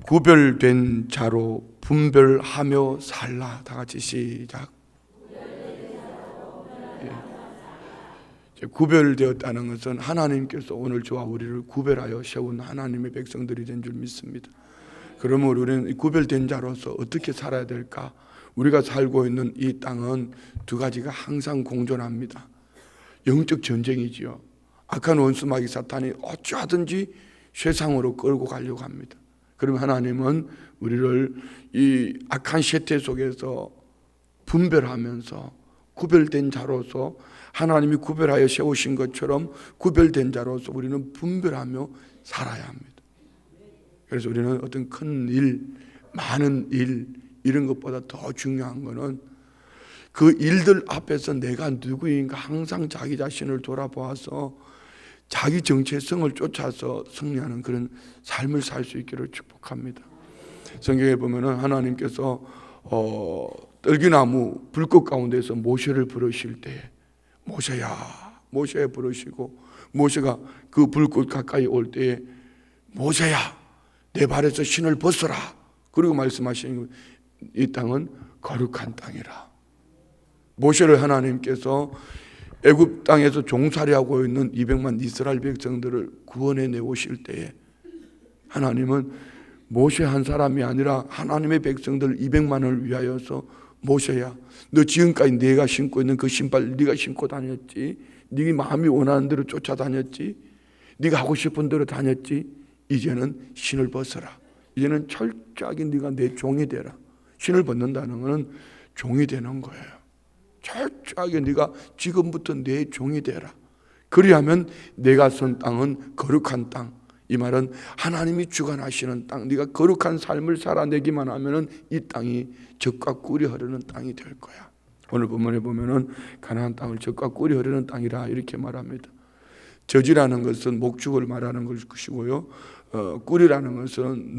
구별된 자로 분별하며 살라. 다 같이 시작. 구별되었다는 것은 하나님께서 오늘 저와 우리를 구별하여 세운 하나님의 백성들이 된 줄 믿습니다. 그러면 우리는 구별된 자로서 어떻게 살아야 될까? 우리가 살고 있는 이 땅은 두 가지가 항상 공존합니다. 영적 전쟁이지요. 악한 원수 마귀 사탄이 어찌하든지 세상으로 끌고 가려고 합니다. 그러면 하나님은 우리를 이 악한 세태 속에서 분별하면서 구별된 자로서 하나님이 구별하여 세우신 것처럼 구별된 자로서 우리는 분별하며 살아야 합니다. 그래서 우리는 어떤 큰 일, 많은 일 이런 것보다 더 중요한 것은 그 일들 앞에서 내가 누구인가 항상 자기 자신을 돌아보아서 자기 정체성을 쫓아서 승리하는 그런 삶을 살 수 있기를 축복합니다. 성경에 보면은 하나님께서 떨기나무 불꽃 가운데서 모세를 부르실 때에 모세야, 모세 부르시고 모세가 그 불꽃 가까이 올 때에 모세야, 내 발에서 신을 벗어라. 그리고 말씀하시는 이 땅은 거룩한 땅이라. 모세를 하나님께서 애굽 땅에서 종살이하고 있는 200만 이스라엘 백성들을 구원해 내오실 때에 하나님은 모세 한 사람이 아니라 하나님의 백성들 200만을 위하여서 모세야, 너 지금까지 내가 신고 있는 그 신발 네가 신고 다녔지, 네 마음이 원하는 대로 쫓아다녔지, 네가 하고 싶은 대로 다녔지, 이제는 신을 벗어라. 이제는 철저하게 네가 내 종이 되라. 신을 벗는다는 것은 종이 되는 거예요. 철저하게 네가 지금부터 내 종이 되라. 그리하면 내가 선 땅은 거룩한 땅. 이 말은 하나님이 주관하시는 땅, 네가 거룩한 삶을 살아내기만 하면은 이 땅이 젖과 꿀이 흐르는 땅이 될 거야. 오늘 본문에 보면은 가나안 땅을 젖과 꿀이 흐르는 땅이라 이렇게 말합니다. 젖이라는 것은 목축을 말하는 것이고요, 꿀이라는 것은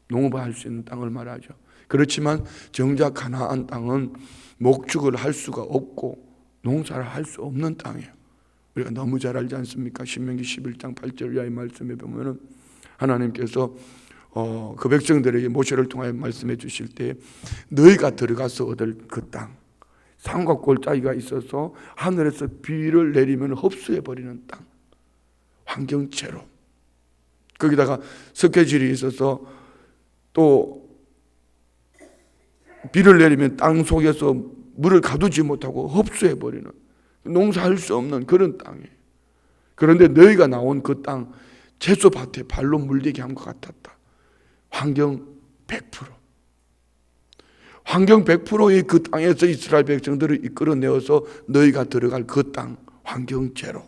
농업할 수 있는 땅을 말하죠. 그렇지만 정작 가나안 땅은 목축을 할 수가 없고 농사를 할 수 없는 땅이에요. 우리가 너무 잘 알지 않습니까? 신명기 11장 8절 이하의 말씀에 보면은 하나님께서 그 백성들에게 모세를 통하여 말씀해 주실 때 너희가 들어가서 얻을 그 땅, 산과 골짜기가 있어서 하늘에서 비를 내리면 흡수해 버리는 땅, 환경채로 거기다가 석회질이 있어서 또 비를 내리면 땅 속에서 물을 가두지 못하고 흡수해 버리는, 농사할 수 없는 그런 땅이에요. 그런데 너희가 나온 그 땅, 채소밭에 발로 물대게 한 것 같았다. 환경 100%. 환경 100%의 그 땅에서 이스라엘 백성들을 이끌어내어서 너희가 들어갈 그 땅, 환경 제로.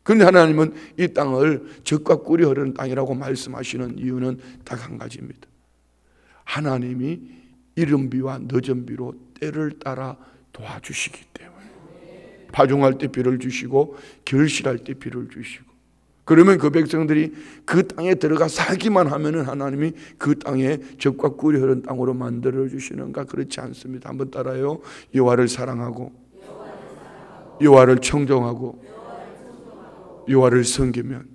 그런데 하나님은 이 땅을 젖과 꿀이 흐르는 땅이라고 말씀하시는 이유는 딱 한 가지입니다. 하나님이 이른 비와 늦은 비로 때를 따라 도와주시기 때문에. 파종할 때 비를 주시고 결실할 때 비를 주시고, 그러면 그 백성들이 그 땅에 들어가 살기만 하면은 하나님이 그 땅에 젖과 꿀이 흐르는 땅으로 만들어 주시는가? 그렇지 않습니다. 한번 따라요. 여호와를 사랑하고 여호와를 청종하고 여호와를 섬기면,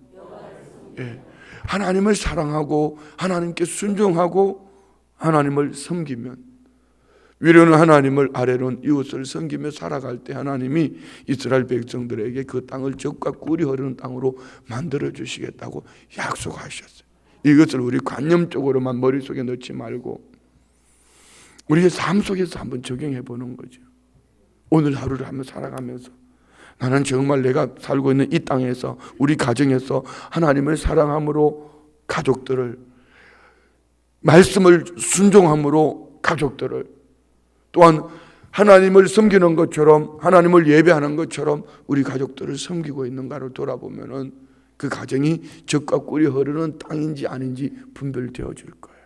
하나님을 사랑하고 하나님께 순종하고 하나님을 섬기면, 위로는 하나님을 아래로는 이웃을 섬기며 살아갈 때 하나님이 이스라엘 백성들에게 그 땅을 젖과 꿀이 흐르는 땅으로 만들어 주시겠다고 약속하셨어요. 이것을 우리 관념적으로만 머릿속에 넣지 말고 우리의 삶 속에서 한번 적용해 보는 거죠. 오늘 하루를 한번 살아가면서 나는 정말 내가 살고 있는 이 땅에서, 우리 가정에서 하나님을 사랑함으로 가족들을, 말씀을 순종함으로 가족들을, 또한 하나님을 섬기는 것처럼, 하나님을 예배하는 것처럼 우리 가족들을 섬기고 있는가를 돌아보면은 그 가정이 젖과 꿀이 흐르는 땅인지 아닌지 분별되어질 거예요.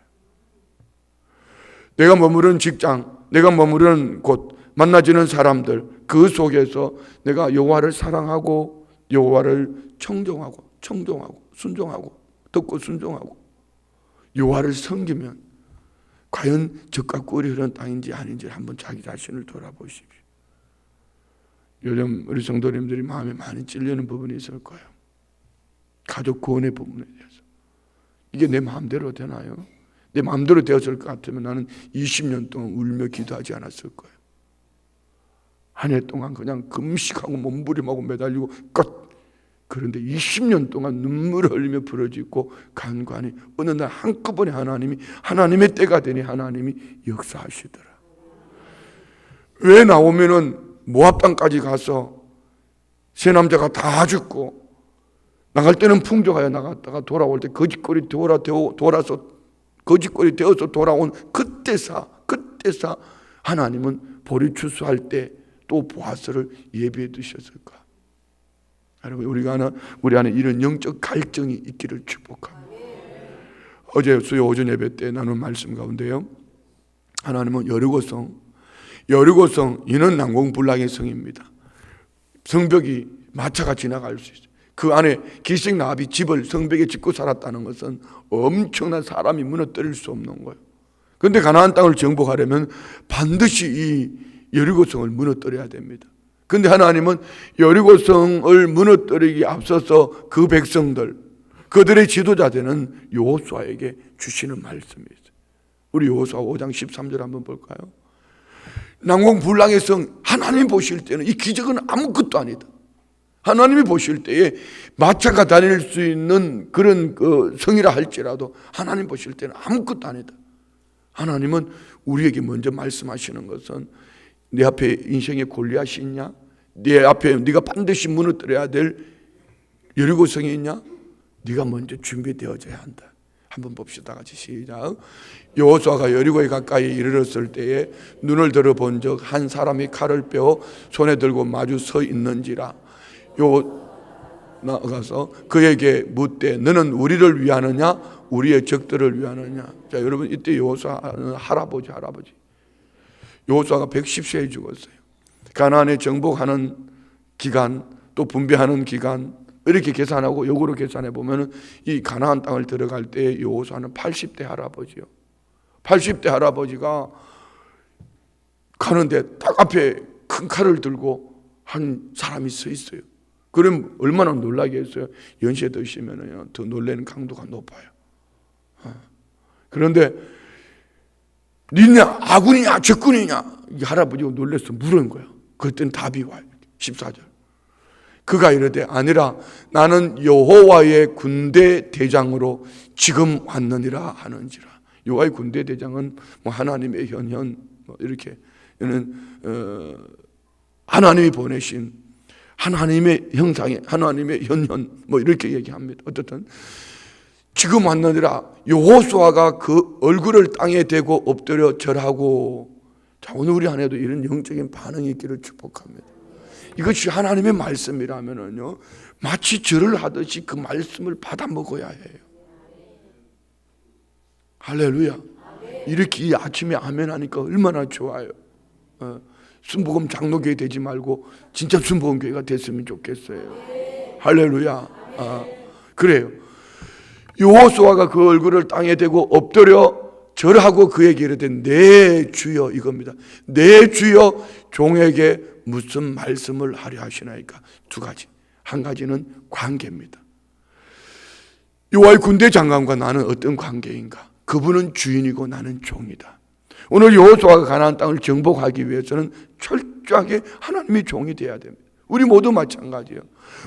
내가 머무르는 직장, 내가 머무르는 곳, 만나지는 사람들, 그 속에서 내가 여호와를 사랑하고 여호와를 청종하고 순종하고 듣고 순종하고 여호와를 섬기면 과연 젖과 꿀이 흐르는 땅인지 아닌지 한번 자기 자신을 돌아보십시오. 요즘 우리 성도님들이 마음에 많이 찔리는 부분이 있을 거예요. 가족 구원의 부분에 대해서. 이게 내 마음대로 되나요? 내 마음대로 되었을 것 같으면 나는 20년 동안 울며 기도하지 않았을 거예요. 한 해 동안 그냥 금식하고 몸부림하고 매달리고 끝. 그런데 20년 동안 눈물을 흘리며 부르짖고 간구하니 어느 날 한꺼번에 하나님의 때가 되니 하나님이 역사하시더라. 왜 나오면은 모압 땅까지 가서 세 남자가 다 죽고 나갈 때는 풍족하여 나갔다가 돌아올 때 거짓골이 돌아서 거짓골이 되어서 돌아온 그때사 하나님은 보리 추수할 때 또 보아스를 예비해 두셨을까? 여러분 우리 안에 이런 영적 갈증이 있기를 축복합니다. 어제 수요 오전 예배 때 나눈 말씀 가운데요, 하나님은 여리고성 이는 난공불락의 성입니다. 성벽이 마차가 지나갈 수 있어요. 그 안에 기생 나합이 집을 성벽에 짓고 살았다는 것은 엄청난 사람이 무너뜨릴 수 없는 거예요. 그런데 가나안 땅을 정복하려면 반드시 이 여리고성을 무너뜨려야 됩니다. 그런데 하나님은 여리고성을 무너뜨리기 앞서서 그 백성들, 그들의 지도자 되는 여호수아에게 주시는 말씀이 있어요. 우리 여호수아 5장 13절 한번 볼까요? 난공불락의 성, 하나님이 보실 때는 이 기적은 아무것도 아니다. 하나님이 보실 때에 마차가 다닐 수 있는 그런 성이라 할지라도 하나님 보실 때는 아무것도 아니다. 하나님은 우리에게 먼저 말씀하시는 것은 내 앞에 인생의 골리앗이 있냐? 내 앞에 네가 반드시 무너뜨려야 될 여리고성이 있냐? 네가 먼저 준비되어져야 한다. 한번 봅시다. 같이 시작. 여호수아가 여리고에 가까이 이르렀을 때에 눈을 들어본 적 한 사람이 칼을 빼어 손에 들고 마주 서 있는지라. 나가서 그에게 묻되 너는 우리를 위하느냐 우리의 적들을 위하느냐. 자, 여러분 이때 여호수아는 할아버지 여호수아가 110세에 죽었어요. 가나안에 정복하는 기간 또 분배하는 기간 이렇게 계산하고 역으로 계산해 보면 이 가나안 땅을 들어갈 때 여호수아는 80대 할아버지요. 80대 할아버지가 가는데 딱 앞에 큰 칼을 들고 한 사람이 서 있어요. 그럼 얼마나 놀라겠어요. 연세 드시면 더 놀라는 강도가 높아요. 그런데 니냐 아군이냐 적군이냐 이 할아버지가 놀라서 물은 거야. 그때는 답이 와요. 14절. 그가 이르되 아니라 나는 여호와의 군대 대장으로 지금 왔느니라 하는지라. 여호와의 군대 대장은 뭐 하나님의 현현 뭐 이렇게 이는 하나님이 보내신 하나님의 형상의 하나님의 현현 뭐 이렇게 얘기합니다. 어떻든 지금 왔느니라. 여호수아가 그 얼굴을 땅에 대고 엎드려 절하고. 자, 오늘 우리 안에도 이런 영적인 반응이 있기를 축복합니다. 이것이 하나님의 말씀이라면은요, 마치 절을 하듯이 그 말씀을 받아 먹어야 해요. 할렐루야. 이렇게 이 아침에 아멘 하니까 얼마나 좋아요. 순복음 장로교회 되지 말고 진짜 순복음교회가 됐으면 좋겠어요. 할렐루야. 그래요. 여호수아가 그 얼굴을 땅에 대고 엎드려 절하고 그에게 이르되 내 주여 이겁니다. 내 주여 종에게 무슨 말씀을 하려 하시나이까. 두 가지. 한 가지는 관계입니다. 여호와의 군대 장관과 나는 어떤 관계인가? 그분은 주인이고 나는 종이다. 오늘 여호수아가 가나안 땅을 정복하기 위해서는 철저하게 하나님이 종이 되어야 됩니다. 우리 모두 마찬가지예요.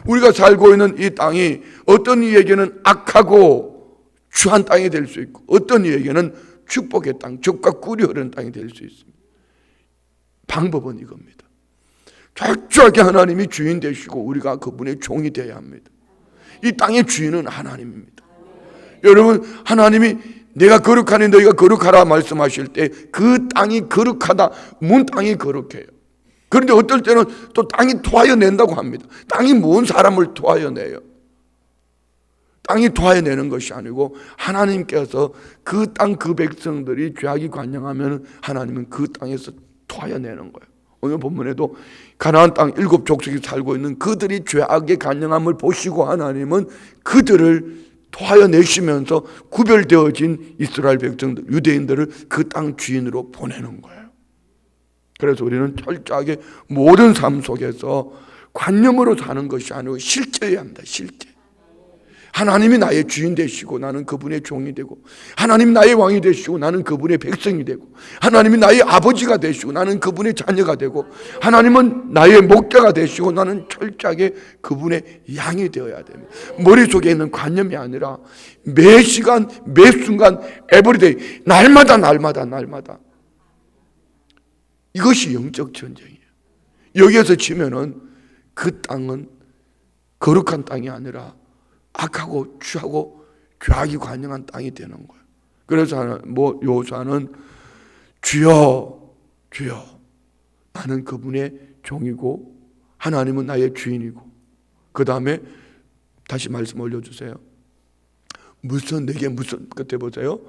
우리가 살고 있는 이 땅이 어떤 이에게는 악하고 추한 땅이 될 수 있고 어떤 이에게는 축복의 땅, 젖과 꿀이 흐르는 땅이 될 수 있습니다. 방법은 이겁니다. 철저하게 하나님이 주인 되시고 우리가 그분의 종이 되어야 합니다. 이 땅의 주인은 하나님입니다. 여러분, 하나님이 내가 거룩하니 너희가 거룩하라 말씀하실 때 그 땅이 거룩하다, 문 땅이 거룩해요. 그런데 어떨 때는 또 땅이 토하여 낸다고 합니다. 땅이 뭔 사람을 토하여 내요? 땅이 토하여 내는 것이 아니고 하나님께서 그 땅 그 백성들이 죄악이 관영하면 하나님은 그 땅에서 토하여 내는 거예요. 오늘 본문에도 가나안 땅 7족속이 살고 있는 그들이 죄악의 관영함을 보시고 하나님은 그들을 토하여 내시면서 구별되어진 이스라엘 백성들, 유대인들을 그 땅 주인으로 보내는 거예요. 그래서 우리는 철저하게 모든 삶 속에서 관념으로 사는 것이 아니고 실제여야 합니다. 실제. 하나님이 나의 주인 되시고 나는 그분의 종이 되고, 하나님이 나의 왕이 되시고 나는 그분의 백성이 되고, 하나님이 나의 아버지가 되시고 나는 그분의 자녀가 되고, 하나님은 나의 목자가 되시고 나는 철저하게 그분의 양이 되어야 됩니다. 머릿속에 있는 관념이 아니라 매 시간 매 순간 에브리데이, 날마다 이것이 영적 전쟁이에요. 여기에서 지면은 그 땅은 거룩한 땅이 아니라 악하고 취하고 죄악이 관영한 땅이 되는 거예요. 그래서 여호수아는 주여 나는 그분의 종이고 하나님은 나의 주인이고, 그 다음에 다시 말씀 올려주세요. 내게 무슨 끝에 보세요.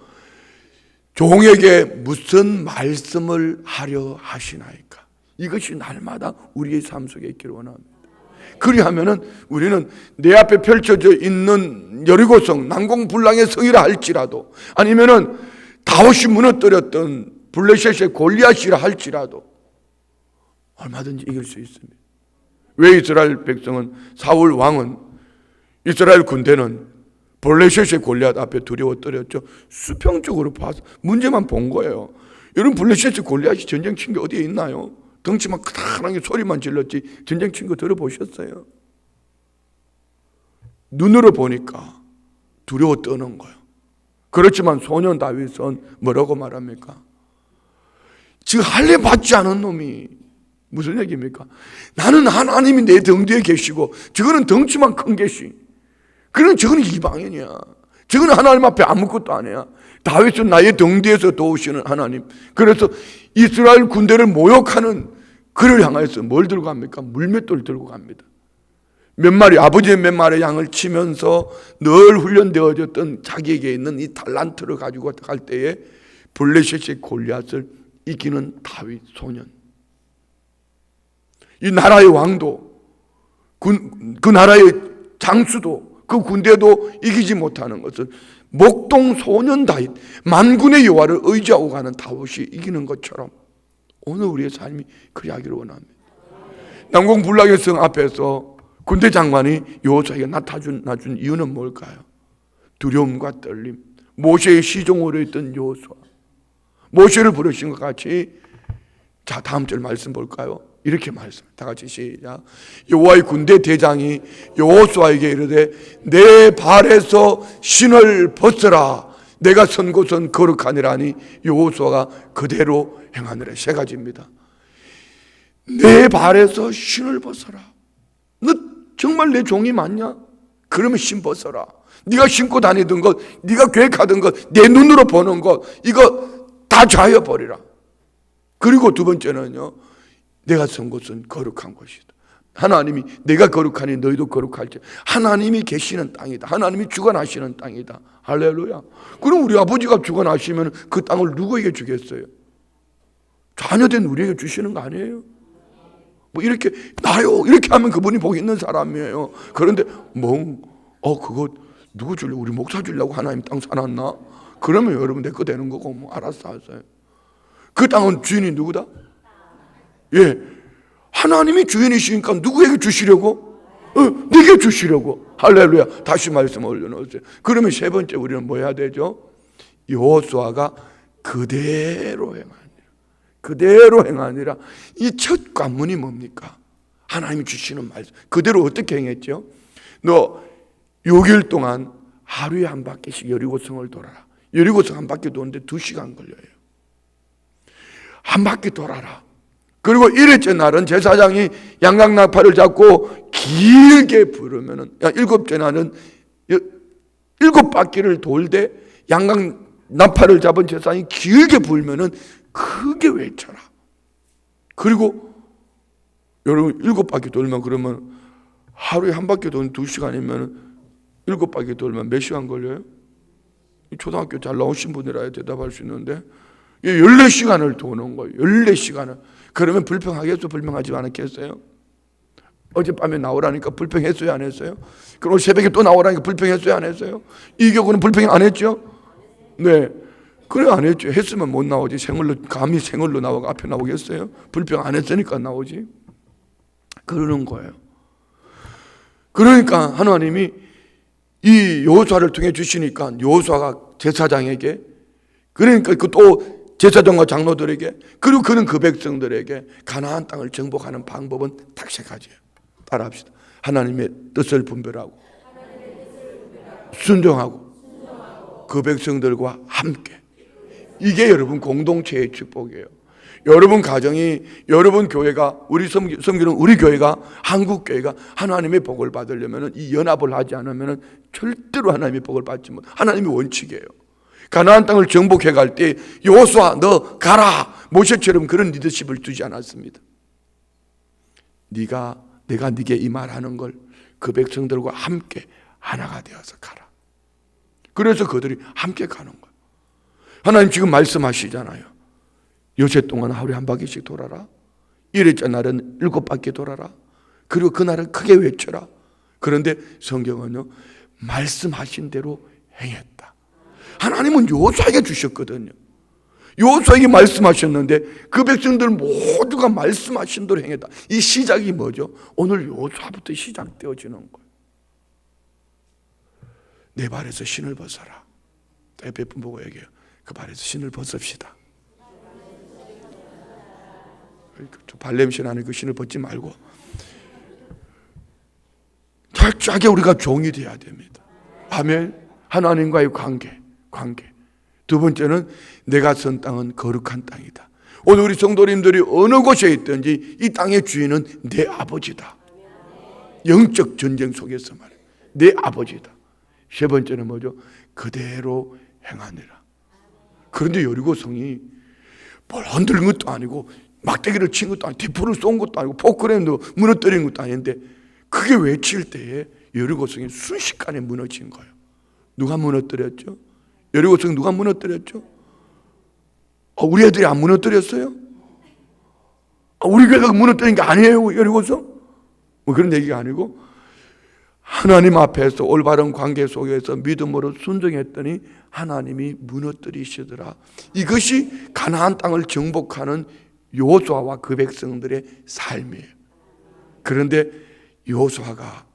종에게 무슨 말씀을 하려 하시나이까. 이것이 날마다 우리의 삶 속에 있기를 원합니다. 그리하면은 우리는 내 앞에 펼쳐져 있는 여리고성 난공불락의 성이라 할지라도, 아니면은 다윗이 무너뜨렸던 블레셋의 골리앗이라 할지라도 얼마든지 이길 수 있습니다. 왜 이스라엘 백성은, 사울 왕은, 이스라엘 군대는 블레셋의 골리앗 앞에 두려워 떨었죠? 수평적으로 봐서 문제만 본 거예요. 여러분, 블레셋의 골리앗이 전쟁 친 게 어디에 있나요? 덩치만 크다란 게 소리만 질렀지 전쟁 친 거 들어보셨어요? 눈으로 보니까 두려워 떠는 거예요. 그렇지만 소년 다윗은 뭐라고 말합니까? 지금 할례 받지 않은 놈이 무슨 얘기입니까? 나는 하나님이 내 등 뒤에 계시고 저거는 덩치만 큰 계시, 저거는 이방인이야. 저거는 하나님 앞에 아무것도 아니야. 다윗은 나의 등 뒤에서 도우시는 하나님. 그래서 이스라엘 군대를 모욕하는 그를 향해서 뭘 들고 갑니까? 물맷돌 들고 갑니다. 아버지의 몇 마리 양을 치면서 늘 훈련되어졌던 자기에게 있는 이 달란트를 가지고 갈 때에 블레셋의 골리앗을 이기는 다윗 소년. 이 나라의 왕도, 그 나라의 장수도, 그 군대도 이기지 못하는 것을 목동 소년 다윗, 만군의 여호와를 의지하고 가는 다윗이 이기는 것처럼 오늘 우리의 삶이 그리하기를 원합니다. 난공불락의 성 앞에서 군대 장관이 여호수아에게 나타준 이유는 뭘까요? 두려움과 떨림. 모세의 시종으로 있던 여호수아, 모세를 부르신 것 같이. 자, 다음 절 말씀 볼까요? 이렇게 말씀, 다 같이 시작. 여호와의 군대 대장이 여호수아에게 이르되 내 발에서 신을 벗어라. 내가 선 곳은 거룩하니라니. 여호수아가 그대로 행하니라. 세 가지입니다. 내 발에서 신을 벗어라. 너 정말 내 종이 맞냐? 그러면 신 벗어라. 네가 신고 다니던 것, 네가 계획하던 것, 내 눈으로 보는 것, 이거 다 자여버리라. 그리고 두 번째는요, 내가 선 곳은 거룩한 곳이다. 하나님이 내가 거룩하니 너희도 거룩할지. 하나님이 계시는 땅이다. 하나님이 주관하시는 땅이다. 할렐루야. 그럼 우리 아버지가 주관하시면 그 땅을 누구에게 주겠어요? 자녀된 우리에게 주시는 거 아니에요? 이렇게 나요 이렇게 하면 그분이 복 있는 사람이에요. 그런데 그거 누구 줄래? 우리 목사 주려고 하나님 땅 사놨나? 그러면 여러분 내 거 되는 거고 알았어 하세요. 그 땅은 주인이 누구다? 예, 하나님이 주인이시니까 누구에게 주시려고? 네게 주시려고. 할렐루야. 다시 말씀 올려놓으세요. 그러면 세 번째 우리는 뭐 해야 되죠? 여호수아가 그대로 행하니라. 이 첫 관문이 뭡니까? 하나님이 주시는 말씀 그대로 어떻게 행했죠? 너 6일 동안 하루에 한 바퀴씩 여리고성을 돌아라. 여리고성 한 바퀴 도는데 2시간 걸려요. 한 바퀴 돌아라. 그리고 1회째 날은 제사장이 양강나팔을 잡고 길게 부르면은, 7째 날은 7바퀴를 돌되 양강나팔을 잡은 제사장이 길게 불면은 크게 외쳐라. 그리고 여러분 7바퀴 돌면, 그러면 하루에 한 바퀴 도는 2시간이면 7바퀴 돌면 몇 시간 걸려요? 초등학교 잘 나오신 분이라야 대답할 수 있는데 14시간을 도는 거예요. 14시간을. 그러면 불평하겠어요? 불평하지 않았겠어요? 어젯밤에 나오라니까 불평했어요? 안 했어요? 그리고 새벽에 또 나오라니까 불평했어요? 안 했어요? 이교구는 불평 안 했죠? 네. 그래 안 했죠. 했으면 못 나오지. 감히 생얼로 나오고 앞에 나오겠어요? 불평 안 했으니까 나오지. 그러는 거예요. 그러니까 하나님이 이 여호수아를 통해 주시니까 여호수아가 제사장에게, 그러니까 그 또 제사장과 장로들에게, 그리고 그는 그 백성들에게 가나안 땅을 정복하는 방법은 딱 세 가지예요. 따라합시다. 하나님의 뜻을 분별하고 순종하고 그 백성들과 함께. 이게 여러분 공동체의 축복이에요. 여러분 가정이, 여러분 교회가, 우리 섬기는 우리 교회가, 한국 교회가 하나님의 복을 받으려면 이 연합을 하지 않으면 절대로 하나님의 복을 받지 못. 하나님의 원칙이에요. 가나안 땅을 정복해 갈 때 여호수아 너 가라, 모세처럼 그런 리더십을 두지 않았습니다. 내가 네게 이 말하는 걸 그 백성들과 함께 하나가 되어서 가라. 그래서 그들이 함께 가는 거예요. 하나님 지금 말씀하시잖아요. 여세 동안 하루에 한 바퀴씩 돌아라. 일일째 날은 7바퀴 돌아라. 그리고 그날은 크게 외쳐라. 그런데 성경은요, 말씀하신 대로 행했다. 하나님은 여호수아에게 주셨거든요. 여호수아에게 말씀하셨는데 그 백성들 모두가 말씀하신 대로 행했다. 이 시작이 뭐죠? 오늘 여호수아부터 시작되어지는 거예요. 내 발에서 신을 벗어라. 옆에 분 보고 얘기해요. 그 발에서 신을 벗읍시다. 발냄새 나는 그 신을 벗지 말고 철저하게 우리가 종이 되어야 됩니다. 아멘. 하나님과의 관계. 두 번째는 내가 선 땅은 거룩한 땅이다. 오늘 우리 성도님들이 어느 곳에 있든지 이 땅의 주인은 내 아버지다. 영적 전쟁 속에서 말이에요. 내 아버지다. 세 번째는 뭐죠? 그대로 행하느라. 그런데 여리고성이 뭘 흔들린 것도 아니고 막대기를 친 것도 아니고 디포를 쏜 것도 아니고 포크레인도 무너뜨린 것도 아닌데 그게 외칠 때에 여리고성이 순식간에 무너진 거예요. 누가 무너뜨렸죠? 여리고성 누가 무너뜨렸죠? 우리 애들이 안 무너뜨렸어요? 우리 교회가 무너뜨린 게 아니에요, 여리고성? 뭐 그런 얘기가 아니고 하나님 앞에서 올바른 관계 속에서 믿음으로 순종했더니 하나님이 무너뜨리시더라. 이것이 가나안 땅을 정복하는 여호수아와 그 백성들의 삶이에요. 그런데 여호수아가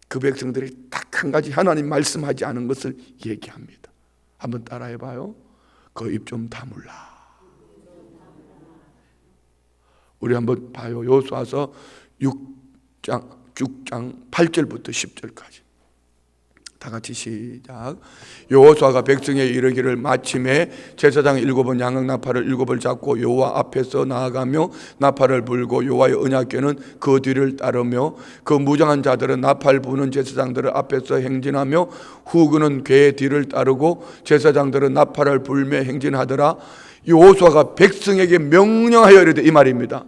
그 백성들이 딱 한 가지 하나님 말씀하지 않은 것을 얘기합니다. 한번 따라해봐요. 그 입 좀 다물라. 우리 한번 봐요. 여호수아서 6장 8절부터 10절까지 다 같이 시작. 여호수아가 백성에 이르기를 마침에 제사장 7은 양각 나팔을 7을 잡고 여호와 앞에서 나아가며 나팔을 불고 여호와의 언약궤는 그 뒤를 따르며 그 무장한 자들은 나팔 부는 제사장들을 앞에서 행진하며 후그는 궤의 뒤를 따르고 제사장들은 나팔을 불며 행진하더라. 여호수아가 백성에게 명령하여 이르되, 이 말입니다.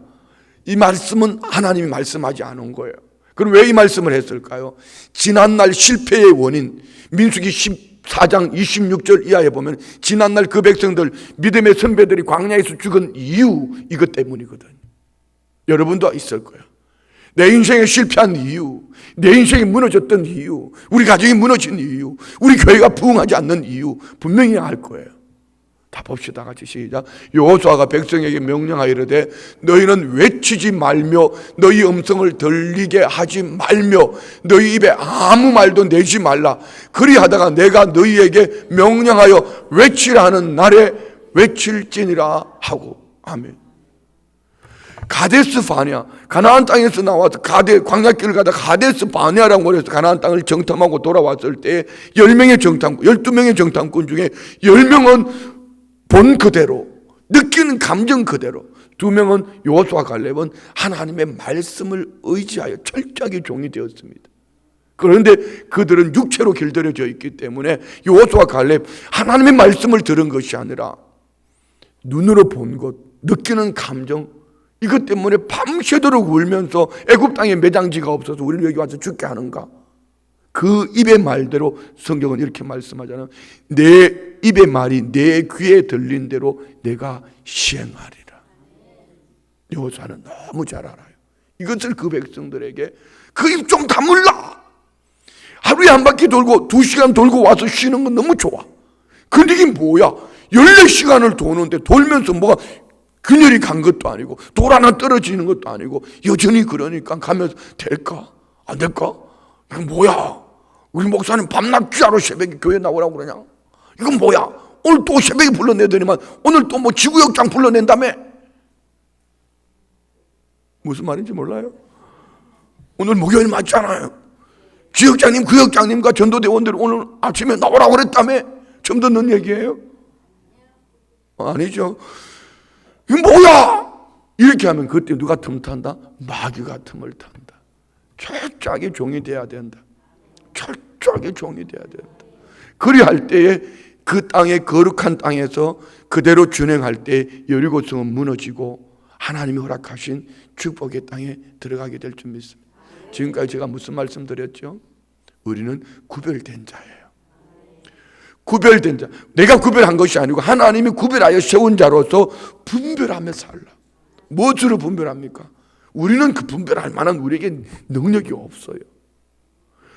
이 말씀은 하나님이 말씀하지 않은 거예요. 그럼 왜 이 말씀을 했을까요? 지난날 실패의 원인, 민수기 14장 26절 이하에 보면 지난날 그 백성들, 믿음의 선배들이 광야에서 죽은 이유, 이것 때문이거든요. 여러분도 있을 거예요. 내 인생에 실패한 이유, 내 인생이 무너졌던 이유, 우리 가정이 무너진 이유, 우리 교회가 부흥하지 않는 이유 분명히 알 거예요. 다 봅시다. 같이 시작. 여호수아가 백성에게 명령하여 이르되 너희는 외치지 말며 너희 음성을 들리게 하지 말며 너희 입에 아무 말도 내지 말라. 그리하다가 내가 너희에게 명령하여 외치라 하는 날에 외칠지니라 하고. 아멘. 가데스 바네아, 가나안 땅에서 나와서 광야길을 가다 가데스 바네아라고 그래서 가나안 땅을 정탐하고 돌아왔을 때 10명의 정탐꾼, 12명의 정탐꾼 중에 10명은 본 그대로, 느끼는 감정 그대로, 2명은 여호수아 갈렙은 하나님의 말씀을 의지하여 철저하게 종이 되었습니다. 그런데 그들은 육체로 길들여져 있기 때문에 여호수아 갈렙 하나님의 말씀을 들은 것이 아니라 눈으로 본 것, 느끼는 감정, 이것 때문에 밤새도록 울면서 애굽 땅에 매장지가 없어서 우리를 여기 와서 죽게 하는가? 그 입의 말대로 성경은 이렇게 말씀하잖아요. 내 입의 말이 내 귀에 들린 대로 내가 시행하리라. 여호수아는 너무 잘 알아요. 이것을 그 백성들에게 그 입 좀 다물라. 하루에 한 바퀴 돌고 2시간 돌고 와서 쉬는 건 너무 좋아. 근데 이게 뭐야? 14시간을 도는데 돌면서 뭐가 균열이 간 것도 아니고 돌 하나 떨어지는 것도 아니고 여전히 그러니까 가면서 될까? 안 될까? 이거 뭐야? 우리 목사님 밤낮 귀하러 새벽에 교회 나오라고 그러냐? 이건 뭐야? 오늘 또 새벽에 불러내더니만 오늘 또 뭐 지구역장 불러낸다며? 무슨 말인지 몰라요? 오늘 목요일 맞잖아요. 지역장님, 구역장님과 전도대원들이 오늘 아침에 나오라고 그랬다며? 처음 듣는 얘기예요? 아니죠. 이게 뭐야? 이렇게 하면 그때 누가 틈탄다? 마귀가 틈을 탄다. 철저하게 종이 돼야 된다. 철저하게 종이 돼야 된다. 그리할 때에 그 땅의 거룩한 땅에서 그대로 준행할 때 여리고성은 무너지고 하나님이 허락하신 축복의 땅에 들어가게 될 줄 믿습니다. 지금까지 제가 무슨 말씀 드렸죠? 우리는 구별된 자예요. 구별된 자. 내가 구별한 것이 아니고 하나님이 구별하여 세운 자로서 분별하며 살라. 무엇으로 분별합니까? 우리는 그 분별할 만한 우리에게 능력이 없어요.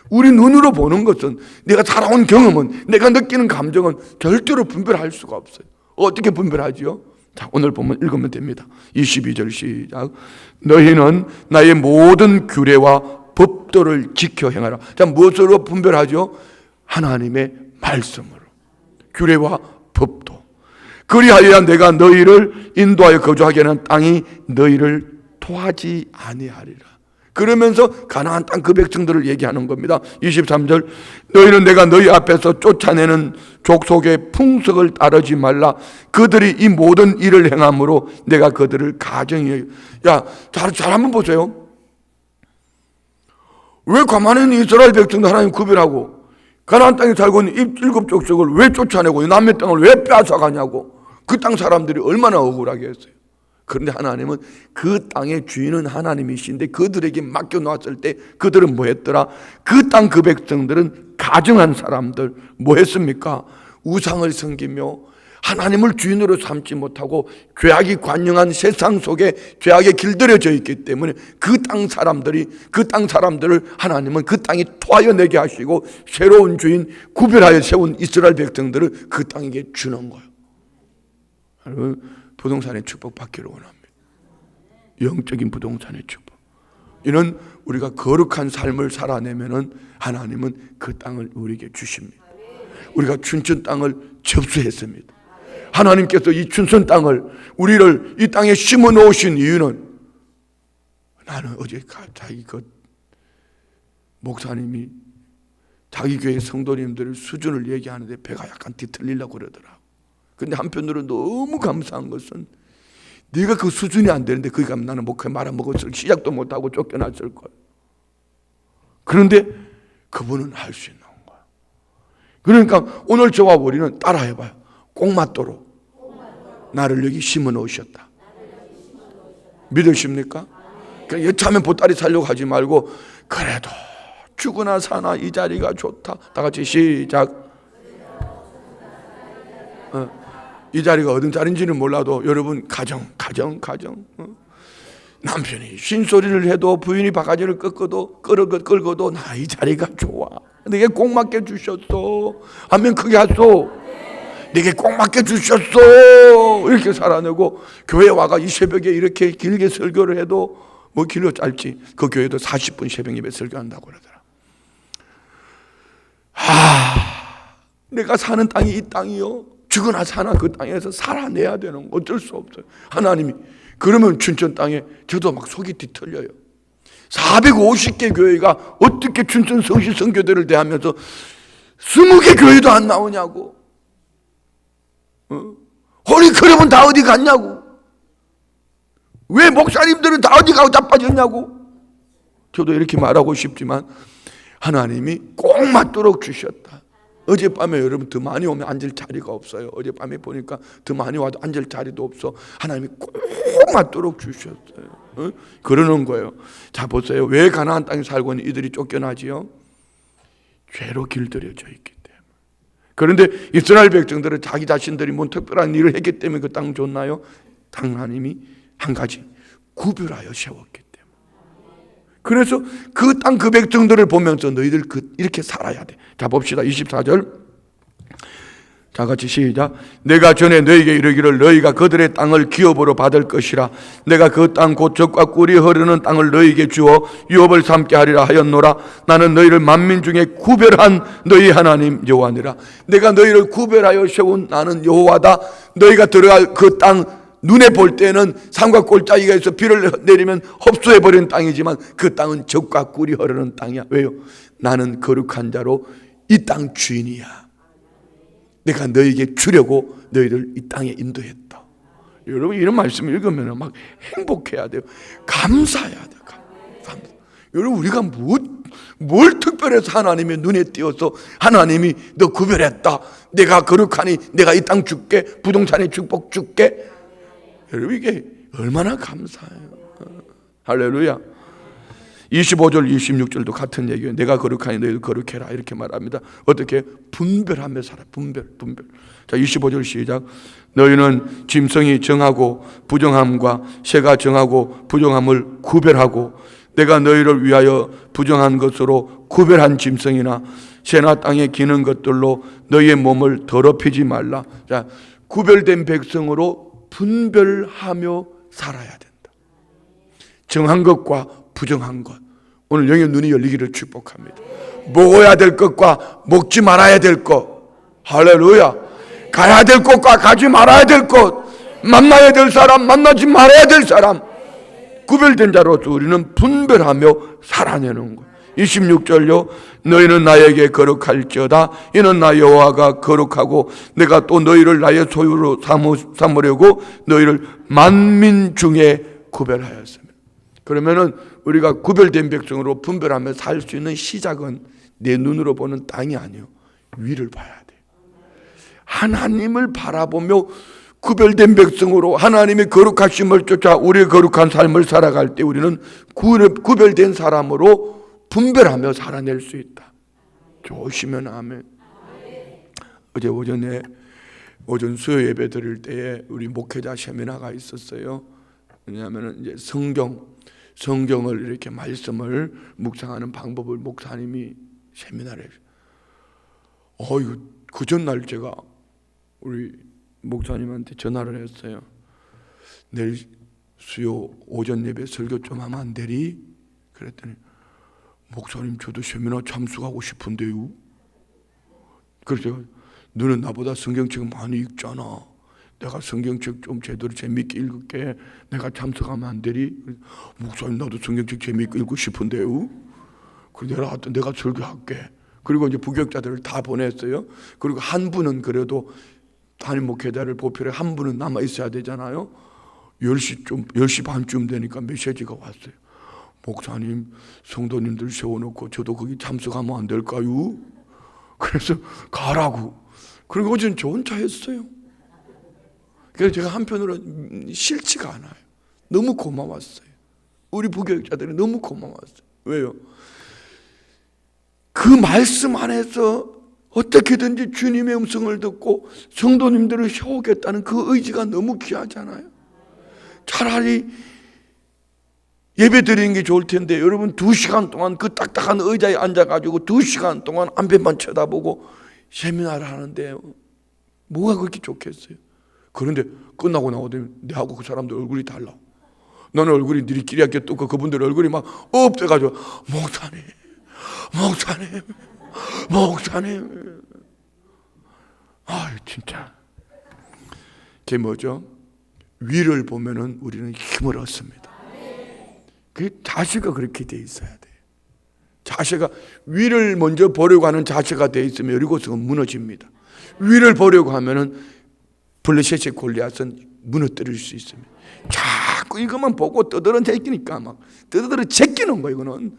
우리 눈으로 보는 것은, 내가 살아온 경험은, 내가 느끼는 감정은 절대로 분별할 수가 없어요. 어떻게 분별하지요? 자, 오늘 보면 읽으면 됩니다. 22절 시작. 너희는 나의 모든 규례와 법도를 지켜 행하라. 자, 무엇으로 분별하죠? 하나님의 말씀으로. 규례와 법도. 그리하여야 내가 너희를 인도하여 거주하게 하는 땅이 너희를 토하지 아니하리라. 그러면서 가나안 땅 그 백성들을 얘기하는 겁니다. 23절. 너희는 내가 너희 앞에서 쫓아내는 족속의 풍속을 따르지 말라. 그들이 이 모든 일을 행함으로 내가 그들을 가정히. 야, 잘 한번 보세요. 왜 가만히 있는 이스라엘 백성들 하나님 구별하고 가나안 땅에 살고 있는 일곱 족속을 왜 쫓아내고 남의 땅을 왜 빼앗아가냐고. 그 땅 사람들이 얼마나 억울하게 했어요. 그런데 하나님은 그 땅의 주인은 하나님이신데 그들에게 맡겨놓았을 때 그들은 뭐 했더라? 그 땅 그 백성들은 가증한 사람들. 뭐 했습니까? 우상을 섬기며 하나님을 주인으로 삼지 못하고 죄악이 관영한 세상 속에 죄악에 길들여져 있기 때문에 그 땅 사람들을 하나님은 그 땅에 토하여 내게 하시고 새로운 주인 구별하여 세운 이스라엘 백성들을 그 땅에게 주는 거예요. 부동산의 축복 받기를 원합니다. 영적인 부동산의 축복. 이는 우리가 거룩한 삶을 살아내면은 하나님은 그 땅을 우리에게 주십니다. 우리가 춘천 땅을 접수했습니다. 하나님께서 이 춘천 땅을 우리를 이 땅에 심어 놓으신 이유는, 나는 어제 자기 목사님이 자기 교회 성도님들 수준을 얘기하는데 배가 약간 뒤틀리려고 그러더라고. 근데 한편으로 너무 감사한 것은 네가 그 수준이 안 되는데 거기 가면 나는 목회 말아먹었을, 시작도 못하고 쫓겨났을 거야. 그런데 그분은 할 수 있는 거야. 그러니까 오늘 저와 우리는 따라해봐요. 꼭 맞도록 나를 여기 심어 놓으셨다. 믿으십니까? 그러니까 여차하면 보따리 살려고 하지 말고, 그래도 죽으나 사나 이 자리가 좋다. 다 같이 시작. 이 자리가 어떤 자리인지는 몰라도 여러분 가정. 남편이 쉰소리를 해도 부인이 바가지를 끌고도 나 이 자리가 좋아. 내게 꼭 맡겨 주셨어. 하면 크게 하소. 내게 꼭 맡겨 주셨어. 이렇게 살아내고, 교회 와가 이 새벽에 이렇게 길게 설교를 해도 뭐 길어 짧지, 그 교회도 40분 새벽 예배 설교한다고 그러더라. 내가 사는 땅이 이 땅이요. 죽으나 사나 그 땅에서 살아내야 되는 거 어쩔 수 없어요. 하나님이. 그러면 춘천 땅에 저도 막 속이 뒤틀려요. 450개 교회가 어떻게 춘천 성시 선교대를 대하면서 20개 교회도 안 나오냐고. 홀리클럽은 다 어디 갔냐고. 왜 목사님들은 다 어디 가고 자빠졌냐고. 저도 이렇게 말하고 싶지만 하나님이 꼭 맞도록 주셨다. 어젯밤에 여러분 더 많이 오면 앉을 자리가 없어요. 어젯밤에 보니까 더 많이 와도 앉을 자리도 없어. 하나님이 꼭 맞도록 주셨어요. 그러는 거예요. 자, 보세요. 왜 가나안 땅에 살고 있는 이들이 쫓겨나지요? 죄로 길들여져 있기 때문에. 그런데 이스라엘 백성들은 자기 자신들이 뭔 특별한 일을 했기 때문에 그 땅 줬나요? 하나님이 한 가지 구별하여 세웠기 때문에. 그래서 그 땅 그 백성들을 보면서 너희들 이렇게 살아야 돼. 자, 봅시다. 24절. 자, 같이 시작. 내가 전에 너에게 이르기를 너희가 그들의 땅을 기업으로 받을 것이라. 내가 그 땅 곧 젖과 꿀이 흐르는 땅을 너희에게 주어 유업을 삼게 하리라 하였노라. 나는 너희를 만민 중에 구별한 너희 하나님 여호와니라. 내가 너희를 구별하여 세운 나는 여호와다. 너희가 들어갈 그 땅 눈에 볼 때는 산과 골짜기가 있어 비를 내리면 흡수해버리는 땅이지만 그 땅은 젖과 꿀이 흐르는 땅이야. 왜요? 나는 거룩한 자로 이 땅 주인이야. 내가 너에게 주려고 너희를 이 땅에 인도했다. 여러분, 이런 말씀을 읽으면 막 행복해야 돼요. 감사해야 돼요. 감사. 여러분, 우리가 뭘 특별해서 하나님의 눈에 띄어서 하나님이 너 구별했다, 내가 거룩하니 내가 이 땅 줄게, 부동산의 축복 줄게. 여러분, 이게 얼마나 감사해요. 할렐루야. 25절 26절도 같은 얘기예요. 내가 거룩하니 너희도 거룩해라 이렇게 말합니다. 어떻게? 분별하며 살아. 분별. 자, 25절 시작. 너희는 짐승이 정하고 부정함과 새가 정하고 부정함을 구별하고 내가 너희를 위하여 부정한 것으로 구별한 짐승이나 새나 땅에 기는 것들로 너희의 몸을 더럽히지 말라. 자, 구별된 백성으로 분별하며 살아야 된다. 정한 것과 부정한 것. 오늘 영의 눈이 열리기를 축복합니다. 먹어야 될 것과 먹지 말아야 될 것. 할렐루야. 가야 될 것과 가지 말아야 될 것. 만나야 될 사람, 만나지 말아야 될 사람. 구별된 자로서 우리는 분별하며 살아내는 것. 26절요. 너희는 나에게 거룩할지어다. 이는 나 여호와가 거룩하고 내가 또 너희를 나의 소유로 삼으려고 너희를 만민 중에 구별하였습니다. 그러면은 우리가 구별된 백성으로 분별하며 살 수 있는 시작은 내 눈으로 보는 땅이 아니요, 위를 봐야 돼. 하나님을 바라보며 구별된 백성으로 하나님의 거룩하심을 쫓아 우리의 거룩한 삶을 살아갈 때 우리는 구별된 사람으로 분별하며 살아낼 수 있다. 조심면 아멘. 어제 오전 수요 예배 드릴 때에 우리 목회자 세미나가 있었어요. 왜냐하면 이제 성경을 이렇게 말씀을 묵상하는 방법을 목사님이 세미나를 했어요. 이거 그 전날 제가 우리 목사님한테 전화를 했어요. 내일 수요 오전 예배 설교 좀 하면 안 되리? 그랬더니 목사님, 저도 세미나 참석하고 싶은데요. 그래서 너는 나보다 성경책 많이 읽잖아. 내가 성경책 좀 제대로 재미있게 읽을게. 내가 참석하면 안 되리? 목사님, 나도 성경책 재미있게 읽고 싶은데요. 그래서 내가 설교할게. 그리고 이제 부교육자들을 다 보냈어요. 그리고 한 분은 그래도 담임 목회자를 보필해 한 분은 남아 있어야 되잖아요. 10시 반쯤 되니까 메시지가 왔어요. 목사님, 성도님들 세워놓고 저도 거기 참석하면 안 될까요? 그래서 가라고. 그리고 어제는 저 혼자 했어요. 그래서 제가 한편으로 싫지가 않아요. 너무 고마웠어요. 우리 부교육자들이 너무 고마웠어요. 왜요? 그 말씀 안에서 어떻게든지 주님의 음성을 듣고 성도님들을 세우겠다는 그 의지가 너무 귀하잖아요. 차라리 예배 드리는 게 좋을 텐데 여러분 2시간 동안 그 딱딱한 의자에 앉아가지고 2시간 동안 앞에만 쳐다보고 세미나를 하는데 뭐가 그렇게 좋겠어요? 그런데 끝나고 나오더니 내하고 그 사람들 얼굴이 달라. 너는 얼굴이 니리끼리 하게 또 그분들 얼굴이 막 업돼가지고 목사님. 진짜. 그게 뭐죠? 위를 보면은 우리는 힘을 얻습니다. 그 자세가 그렇게 돼 있어야 돼요. 자세가 위를 먼저 보려고 하는 자세가 돼 있으면 여리고성은 무너집니다. 위를 보려고 하면은 블레셋의 골리앗은 무너뜨릴 수 있습니다. 자꾸 이것만 보고 떠들어 제끼니까 막 떠들어 제끼는 거예요. 이거는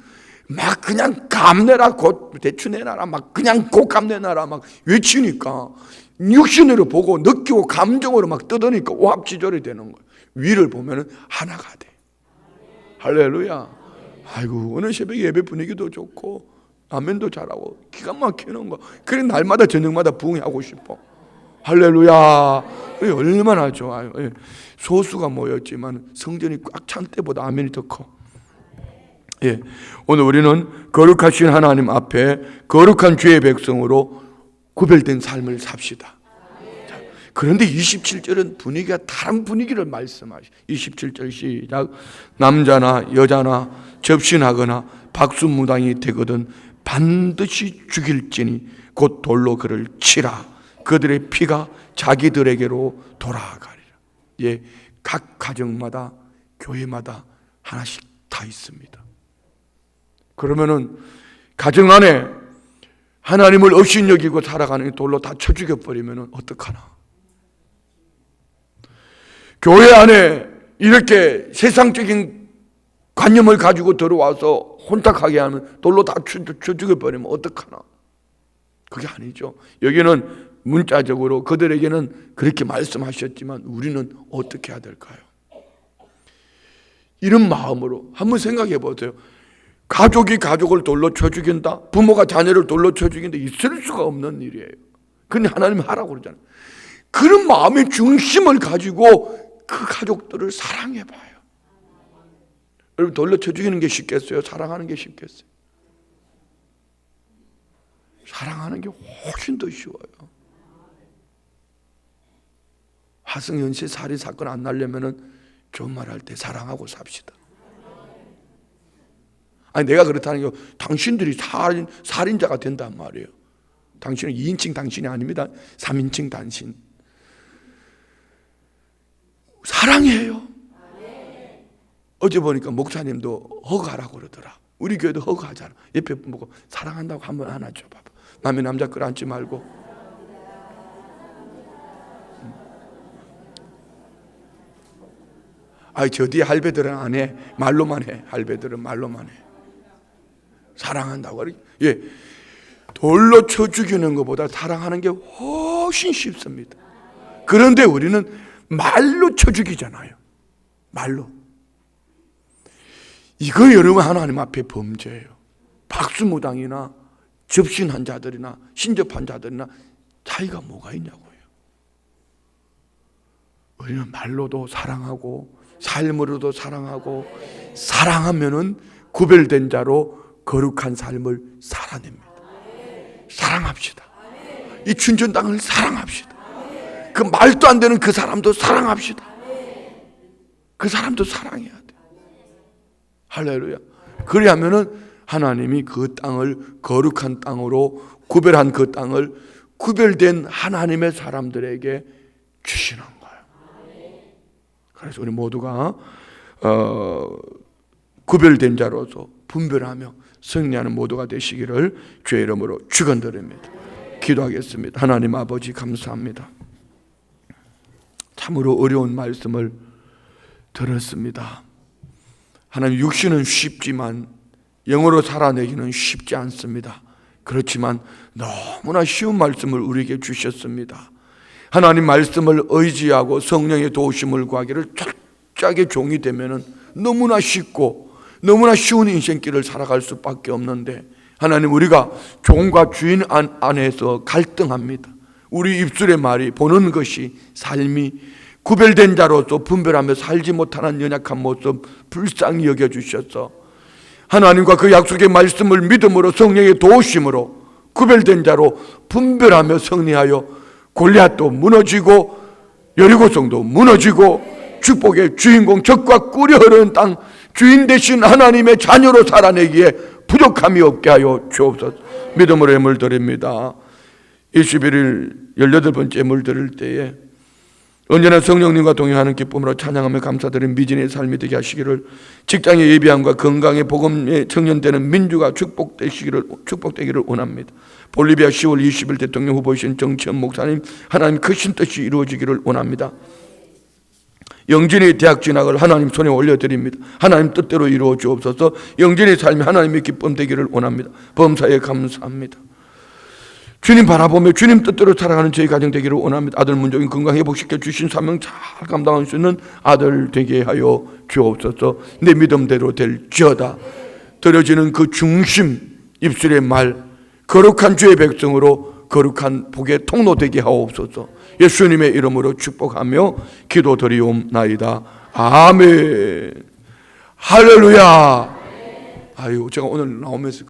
막 그냥 감내라, 곧 대충 내놔라, 막 그냥 곧 감내놔라 막 외치니까 육신으로 보고 느끼고 감정으로 막 떠드니까 오합지졸이 되는 거예요. 위를 보면은 하나가 돼. 할렐루야. 아이고, 오늘 새벽에 예배 분위기도 좋고 아멘도 잘하고 기가 막히는 거. 그래 날마다 저녁마다 부흥하고 싶어. 할렐루야. 얼마나 좋아요. 소수가 모였지만 성전이 꽉 찬 때보다 아멘이 더 커. 오늘 우리는 거룩하신 하나님 앞에 거룩한 주의 백성으로 구별된 삶을 삽시다. 그런데 27절은 분위기가 다른 분위기를 말씀하시. 27절 시작. 남자나 여자나 접신하거나 박수무당이 되거든 반드시 죽일지니 곧 돌로 그를 치라. 그들의 피가 자기들에게로 돌아가리라. 예, 각 가정마다 교회마다 하나씩 다 있습니다. 그러면은 가정 안에 하나님을 업신여기고 살아가는 돌로 다 쳐 죽여버리면 어떡하나. 교회 안에 이렇게 세상적인 관념을 가지고 들어와서 혼탁하게 하면 돌로 다 쳐 죽여버리면 어떡하나. 그게 아니죠. 여기는 문자적으로 그들에게는 그렇게 말씀하셨지만 우리는 어떻게 해야 될까요? 이런 마음으로 한번 생각해 보세요. 가족이 가족을 돌로 쳐 죽인다? 부모가 자녀를 돌로 쳐 죽인다? 있을 수가 없는 일이에요. 근데 하나님이 하라고 그러잖아요. 그런 마음의 중심을 가지고 그 가족들을 사랑해 봐요. 여러분, 돌로 쳐 죽이는 게 쉽겠어요? 사랑하는 게 쉽겠어요? 사랑하는 게 훨씬 더 쉬워요. 화성현 씨 살인 사건 안 나려면은 좋은 말 할 때 사랑하고 삽시다. 아니, 내가 그렇다는 게 당신들이 살인자가 된단 말이에요. 당신은 2인칭 당신이 아닙니다. 3인칭 당신. 사랑해요. 어제 보니까 목사님도 허가하라고 그러더라. 우리 교회도 허가하잖아. 옆에 보고 사랑한다고 한번 안아줘 봐봐. 남의 남자 끌어안지 말고. 아이, 저 뒤에 할배들은 안 해. 말로만 해. 할배들은 말로만 해. 사랑한다고. 예, 돌로 쳐 죽이는 것보다 사랑하는 게 훨씬 쉽습니다. 그런데 우리는 말로 쳐 죽이잖아요. 말로. 이거 여러분 하나님 앞에 범죄예요. 박수무당이나 접신한 자들이나 신접한 자들이나 차이가 뭐가 있냐고요. 우리는 말로도 사랑하고 삶으로도 사랑하고, 사랑하면은 구별된 자로 거룩한 삶을 살아냅니다. 사랑합시다. 이 춘전 땅을 사랑합시다. 그 말도 안 되는 그 사람도 사랑합시다. 그 사람도 사랑해야 돼. 할렐루야. 그래야면은 하나님이 그 땅을 거룩한 땅으로 구별한 그 땅을 구별된 하나님의 사람들에게 주시는 거예요. 그래서 우리 모두가 구별된 자로서 분별하며 승리하는 모두가 되시기를 주의 이름으로 축원드립니다. 기도하겠습니다. 하나님 아버지, 감사합니다. 참으로 어려운 말씀을 들었습니다. 하나님, 육신은 쉽지만 영으로 살아내기는 쉽지 않습니다. 그렇지만 너무나 쉬운 말씀을 우리에게 주셨습니다. 하나님 말씀을 의지하고 성령의 도우심을 구하기를 철저하게 종이 되면은 너무나 쉽고 너무나 쉬운 인생길을 살아갈 수밖에 없는데, 하나님, 우리가 종과 주인 안에서 갈등합니다. 우리 입술의 말이 보는 것이 삶이 구별된 자로서 분별하며 살지 못하는 연약한 모습 불쌍히 여겨주셔서 하나님과 그 약속의 말씀을 믿음으로 성령의 도우심으로 구별된 자로 분별하며 승리하여 골리앗도 무너지고 여리고성도 무너지고 축복의 주인공 적과 꿀이 흐르는 땅 주인 되신 하나님의 자녀로 살아내기에 부족함이 없게 하여 주옵소서. 믿음으로 예물 드립니다. 21일 18번째 물 드릴 때에 언제나 성령님과 동행하는 기쁨으로 찬양하며 감사드린 미진의 삶이 되게 하시기를, 직장의 예비함과 건강의 복음에 청년되는 민주가 축복되기를 원합니다. 볼리비아 10월 20일 대통령 후보이신 정치현 목사님, 하나님 크신 뜻이 이루어지기를 원합니다. 영진의 대학 진학을 하나님 손에 올려드립니다. 하나님 뜻대로 이루어 주옵소서. 영진의 삶이 하나님의 기쁨 되기를 원합니다. 범사에 감사합니다. 주님 바라보며 주님 뜻대로 살아가는 저희 가정 되기를 원합니다. 아들 문종인 건강 회복시켜 주신 사명 잘 감당할 수 있는 아들 되게 하여 주옵소서. 내 믿음대로 될지어다. 드려지는 그 중심 입술의 말, 거룩한 주의 백성으로 거룩한 복의 통로 되게 하옵소서. 예수님의 이름으로 축복하며 기도드리옵나이다. 아멘. 할렐루야. 아유, 제가 오늘 나오면서